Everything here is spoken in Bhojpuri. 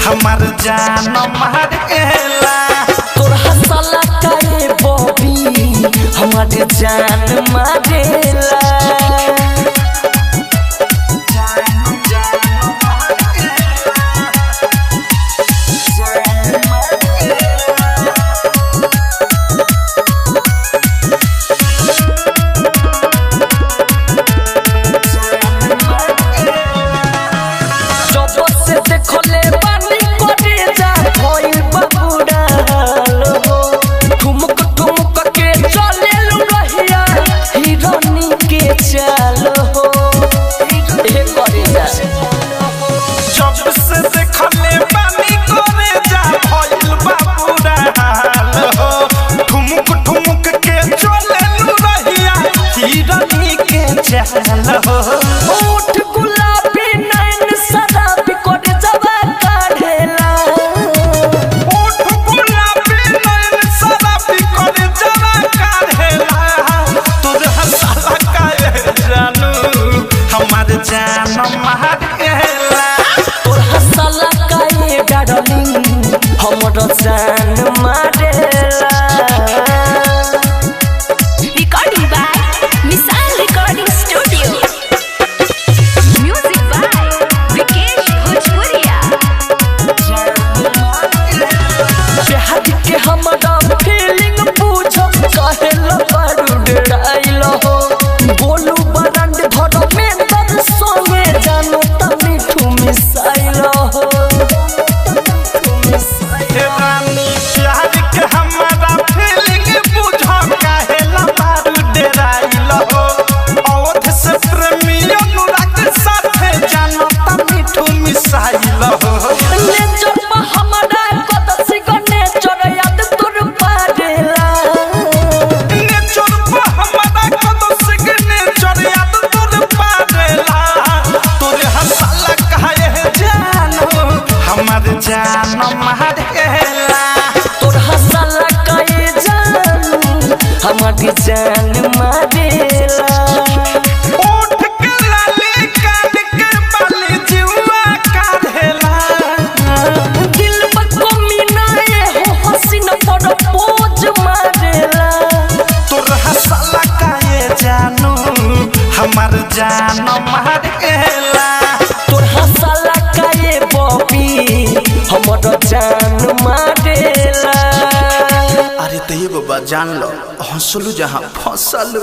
हमार जान मारेला तोर हंसला काहे बॉबी हमार जान मारेला देखले पानी करे जा भइल बबुड़ा लो ठुमक ठुमक के चले लु रहिया हिरनी के चाल हो ए करे जा जब से देखले पानी करे जा भइल बबुड़ा लो ठुमक ठुमक के चले लु रहिया हिरनी के चाल हो ओठ गुलाबी नैन शराबी करे जवा काढ़ेला ओठ गुलाबी नैन शराबी करे जवा काढ़ेला तोर हंसला काहे जानू हमार जान मारेला तोर हंसला काहे डार्लिंग हमर जान मारेला Recording by Misal Recording Studio. Music by Vikesh Bhojpuria. प्यार के हमरा फीलिंग पूछो काहे लपरू डराइल हो बोलू बरंड धर में दर संगे जानो त मिठू मिसाइल हो हे रानी प्यार के हमारा फीलिंग बुझो काहे लबारू डराइल हो अवध से प्रेमी अनुराग साथे जानो त मिठू मिसाइल हो नेचर पर हमरा कत सिगने चर याद तोर पारेला नेचर पर हमारा कदो सिगने चोरिया तोर पारेला तोरे हंसला काहे जानो हमार जान मारेला तोर हंसला काहे जानू हमर जान मारेला ओठ के लाली कान के बाली जीवा काढ़ेला दिल पर कमी नाए हो हसीन पर पोज मारेला तोर हंसला काहे जानू हमार जान मारेला तोर हंसला काहे बॉबी हमर जान मारेला अरे तही बाबा जान लो हंसलू जहाँ फंसलू।